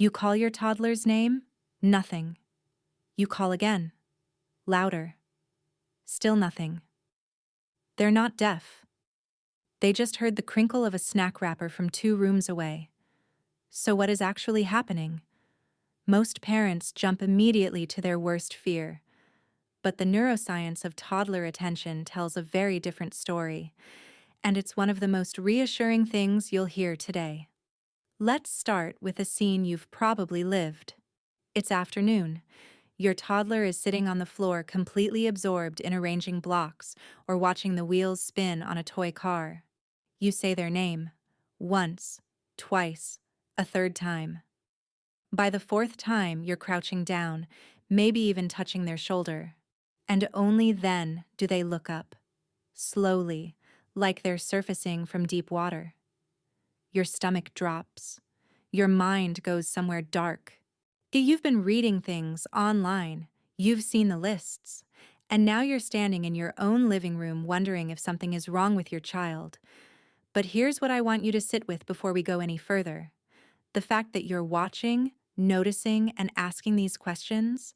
You call your toddler's name? Nothing. You call again. Louder. Still nothing. They're not deaf. They just heard the crinkle of a snack wrapper from 2 rooms away. So what is actually happening? Most parents jump immediately to their worst fear. But the neuroscience of toddler attention tells a very different story, and it's one of the most reassuring things you'll hear today. Let's start with a scene you've probably lived. It's afternoon. Your toddler is sitting on the floor completely absorbed in arranging blocks or watching the wheels spin on a toy car. You say their name. Once, twice, a third time. By the fourth time, you're crouching down, maybe even touching their shoulder. And only then do they look up. Slowly, like they're surfacing from deep water. Your stomach drops. Your mind goes somewhere dark. You've been reading things online. You've seen the lists. And now you're standing in your own living room wondering if something is wrong with your child. But here's what I want you to sit with before we go any further. The fact that you're watching, noticing, and asking these questions,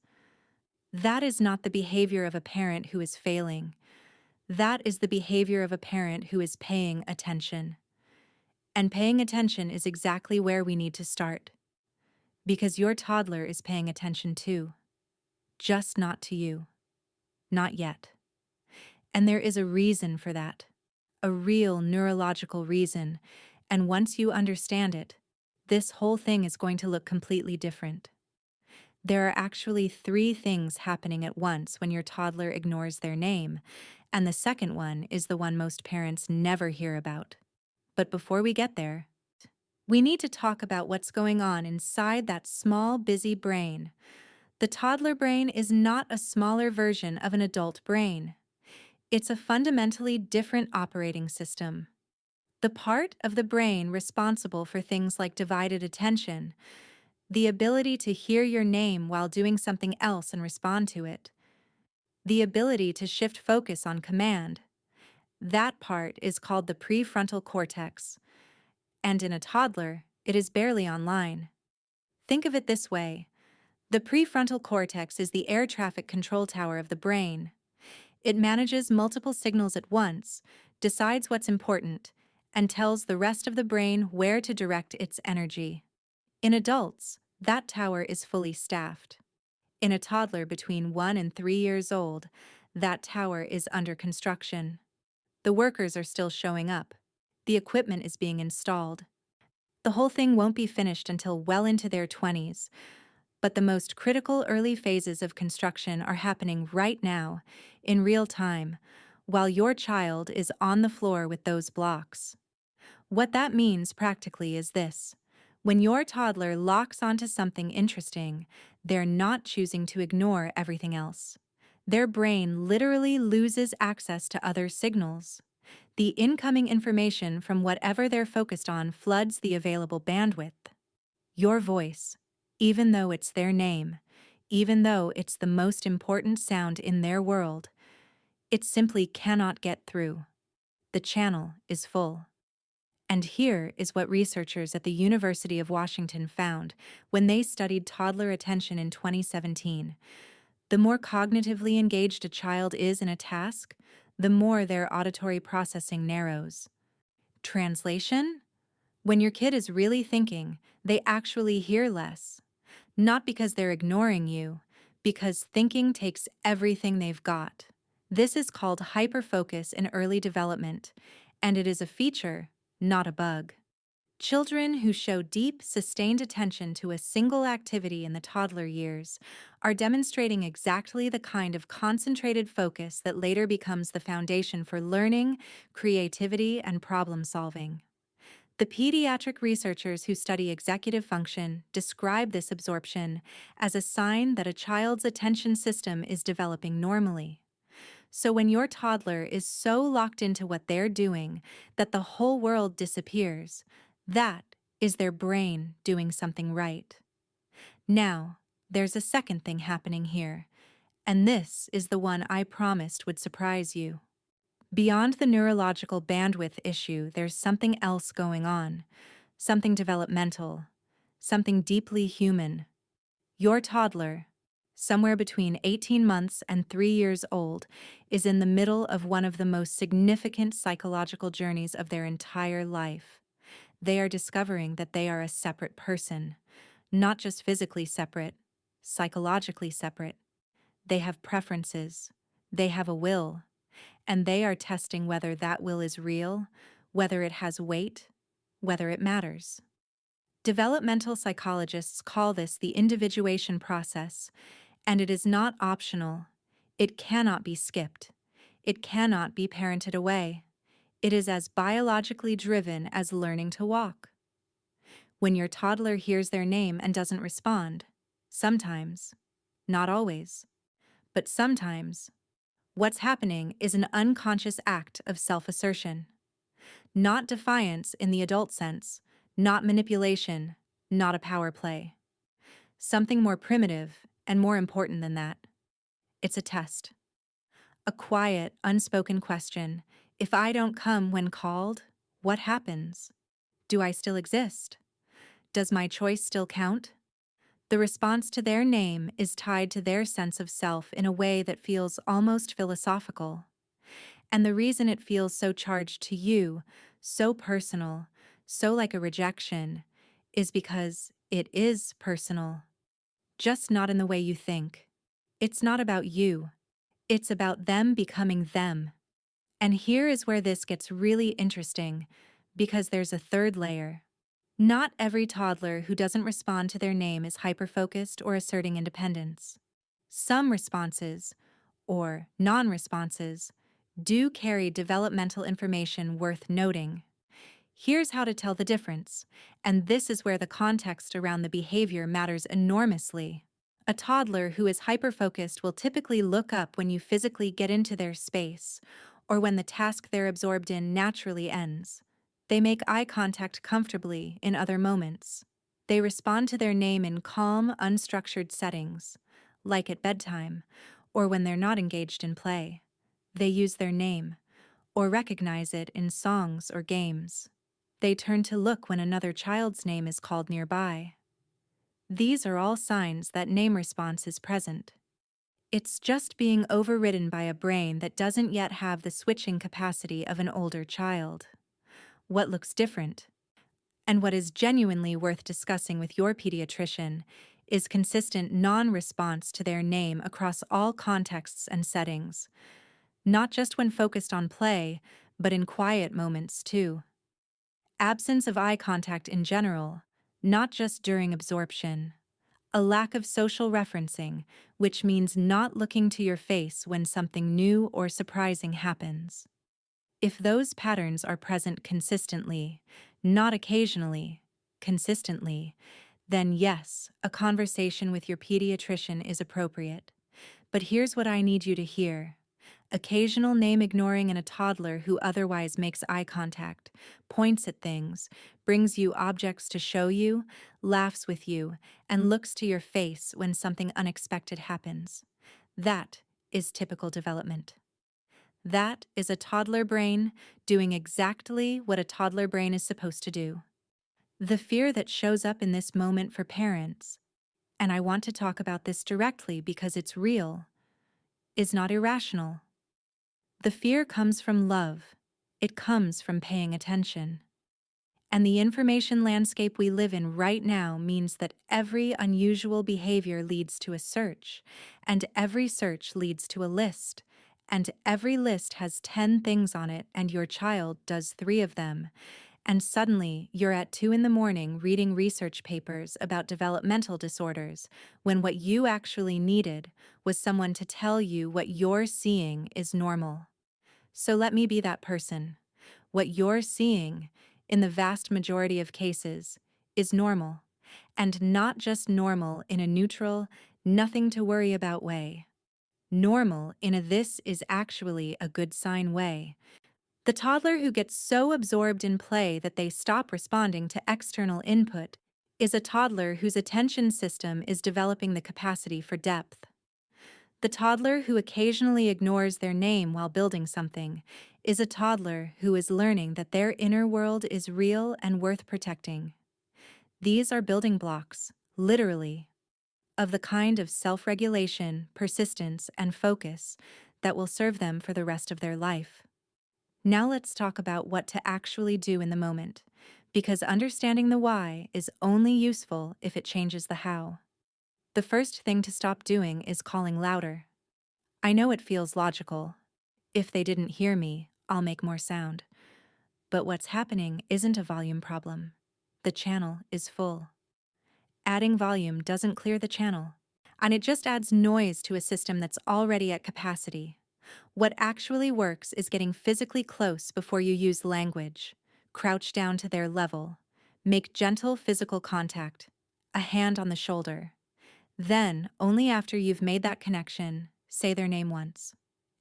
that is not the behavior of a parent who is failing. That is the behavior of a parent who is paying attention. And paying attention is exactly where we need to start. Because your toddler is paying attention too. Just not to you. Not yet. And there is a reason for that. A real neurological reason. And once you understand it, this whole thing is going to look completely different. There are actually 3 things happening at once when your toddler ignores their name, and the second one is the one most parents never hear about. But before we get there, we need to talk about what's going on inside that small, busy brain. The toddler brain is not a smaller version of an adult brain. It's a fundamentally different operating system. The part of the brain responsible for things like divided attention, the ability to hear your name while doing something else and respond to it, the ability to shift focus on command, that part is called the prefrontal cortex. And in a toddler, it is barely online. Think of it this way. The prefrontal cortex is the air traffic control tower of the brain. It manages multiple signals at once, decides what's important, and tells the rest of the brain where to direct its energy. In adults, that tower is fully staffed. In a toddler between 1 and 3 years old, that tower is under construction. The workers are still showing up. The equipment is being installed. The whole thing won't be finished until well into their 20s, but the most critical early phases of construction are happening right now, in real time, while your child is on the floor with those blocks. What that means practically is this. When your toddler locks onto something interesting, they're not choosing to ignore everything else. Their brain literally loses access to other signals. The incoming information from whatever they're focused on floods the available bandwidth. Your voice, even though it's their name, even though it's the most important sound in their world, it simply cannot get through. The channel is full. And here is what researchers at the University of Washington found when they studied toddler attention in 2017. The more cognitively engaged a child is in a task, the more their auditory processing narrows. Translation? When your kid is really thinking, they actually hear less. Not because they're ignoring you, because thinking takes everything they've got. This is called hyperfocus in early development, and it is a feature, not a bug. Children who show deep, sustained attention to a single activity in the toddler years are demonstrating exactly the kind of concentrated focus that later becomes the foundation for learning, creativity, and problem-solving. The pediatric researchers who study executive function describe this absorption as a sign that a child's attention system is developing normally. So when your toddler is so locked into what they're doing that the whole world disappears, that is their brain doing something right. Now, there's a second thing happening here, and this is the one I promised would surprise you. Beyond the neurological bandwidth issue, there's something else going on, something developmental. something deeply human. Your toddler, somewhere between 18 months and 3 years old, is in the middle of one of the most significant psychological journeys of their entire life. They are discovering that they are a separate person, not just physically separate, psychologically separate. They have preferences, they have a will, and they are testing whether that will is real, whether it has weight, whether it matters. Developmental psychologists call this the individuation process, and it is not optional. It cannot be skipped. It cannot be parented away. It is as biologically driven as learning to walk. When your toddler hears their name and doesn't respond, sometimes, not always, but sometimes, what's happening is an unconscious act of self-assertion. Not defiance in the adult sense, not manipulation, not a power play. Something more primitive and more important than that. It's a test. A quiet, unspoken question. If I don't come when called, what happens? Do I still exist? Does my choice still count? The response to their name is tied to their sense of self in a way that feels almost philosophical. And the reason it feels so charged to you, so personal, so like a rejection, is because it is personal. Just not in the way you think. It's not about you. It's about them becoming them. And here is where this gets really interesting, because there's a third layer. Not every toddler who doesn't respond to their name is hyper-focused or asserting independence. Some responses, or non-responses, do carry developmental information worth noting. Here's how to tell the difference, and this is where the context around the behavior matters enormously. A toddler who is hyper-focused will typically look up when you physically get into their space, or when the task they're absorbed in naturally ends. They make eye contact comfortably in other moments. They respond to their name in calm, unstructured settings, like at bedtime, or when they're not engaged in play. They use their name, or recognize it in songs or games. They turn to look when another child's name is called nearby. These are all signs that name response is present. It's just being overridden by a brain that doesn't yet have the switching capacity of an older child. What looks different, and what is genuinely worth discussing with your pediatrician, is consistent non-response to their name across all contexts and settings, not just when focused on play, but in quiet moments too. Absence of eye contact in general, not just during absorption. A lack of social referencing, which means not looking to your face when something new or surprising happens. If those patterns are present consistently, not occasionally, consistently, then yes, a conversation with your pediatrician is appropriate. But here's what I need you to hear. Occasional name ignoring in a toddler who otherwise makes eye contact, points at things, brings you objects to show you, laughs with you, and looks to your face when something unexpected happens. That is typical development. That is a toddler brain doing exactly what a toddler brain is supposed to do. The fear that shows up in this moment for parents, and I want to talk about this directly because it's real, is not irrational. The fear comes from love. It comes from paying attention. And the information landscape we live in right now means that every unusual behavior leads to a search, and every search leads to a list, and every list has 10 things on it, and your child does 3 of them. And suddenly, you're at 2 in the morning reading research papers about developmental disorders, when what you actually needed was someone to tell you what you're seeing is normal. So let me be that person. What you're seeing, in the vast majority of cases, is normal, and not just normal in a neutral, nothing to worry about way. Normal in a this is actually a good sign way. The toddler who gets so absorbed in play that they stop responding to external input is a toddler whose attention system is developing the capacity for depth. The toddler who occasionally ignores their name while building something is a toddler who is learning that their inner world is real and worth protecting. These are building blocks, literally, of the kind of self-regulation, persistence, and focus that will serve them for the rest of their life. Now let's talk about what to actually do in the moment, because understanding the why is only useful if it changes the how. The first thing to stop doing is calling louder. I know it feels logical. If they didn't hear me, I'll make more sound. But what's happening isn't a volume problem. The channel is full. Adding volume doesn't clear the channel, and it just adds noise to a system that's already at capacity. What actually works is getting physically close before you use language. Crouch down to their level. Make gentle physical contact, a hand on the shoulder. Then, only after you've made that connection, say their name once.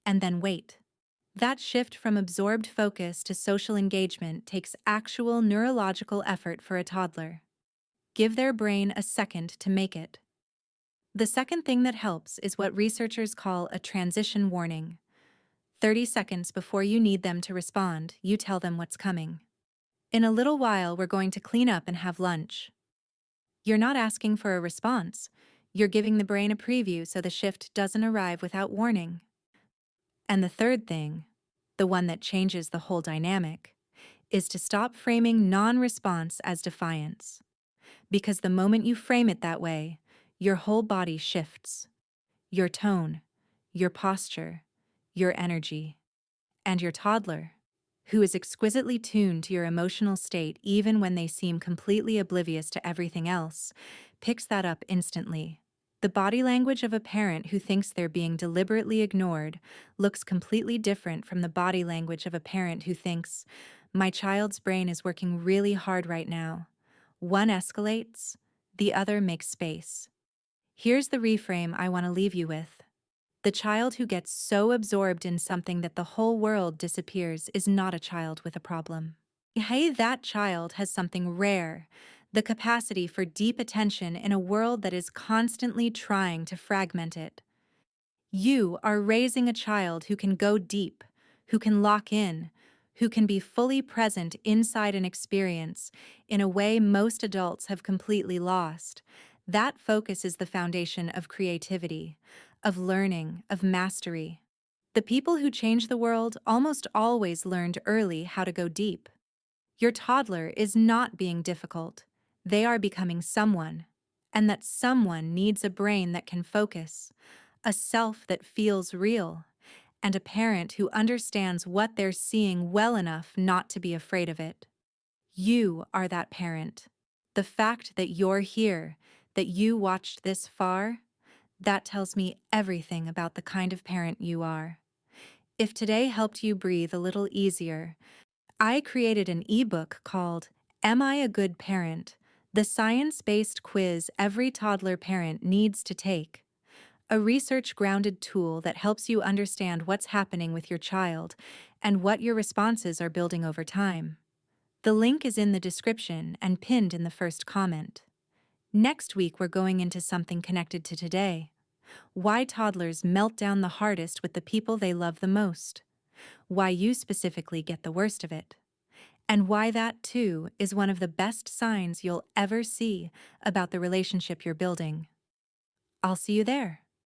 And then wait. That shift from absorbed focus to social engagement takes actual neurological effort for a toddler. Give their brain a second to make it. The second thing that helps is what researchers call a transition warning. 30 seconds before you need them to respond, you tell them what's coming. In a little while, we're going to clean up and have lunch. You're not asking for a response. You're giving the brain a preview so the shift doesn't arrive without warning. And the third thing, the one that changes the whole dynamic, is to stop framing non-response as defiance. Because the moment you frame it that way, your whole body shifts. Your tone, your posture, your energy. And your toddler, who is exquisitely tuned to your emotional state even when they seem completely oblivious to everything else, picks that up instantly. The body language of a parent who thinks they're being deliberately ignored looks completely different from the body language of a parent who thinks, my child's brain is working really hard right now. One escalates, the other makes space. Here's the reframe I want to leave you with. The child who gets so absorbed in something that the whole world disappears is not a child with a problem. Hey, that child has something rare, the capacity for deep attention in a world that is constantly trying to fragment it. You are raising a child who can go deep, who can lock in, who can be fully present inside an experience in a way most adults have completely lost. That focus is the foundation of creativity, of learning, of mastery. The people who change the world almost always learned early how to go deep. Your toddler is not being difficult. They are becoming someone. And that someone needs a brain that can focus, a self that feels real, and a parent who understands what they're seeing well enough not to be afraid of it. You are that parent. The fact that you're here, that you watched this far, that tells me everything about the kind of parent you are. If today helped you breathe a little easier, I created an ebook called Am I a Good Parent? The science-based quiz every toddler parent needs to take. A research-grounded tool that helps you understand what's happening with your child and what your responses are building over time. The link is in the description and pinned in the first comment. Next week, we're going into something connected to today. Why toddlers melt down the hardest with the people they love the most. Why you specifically get the worst of it. And why that, too, is one of the best signs you'll ever see about the relationship you're building. I'll see you there.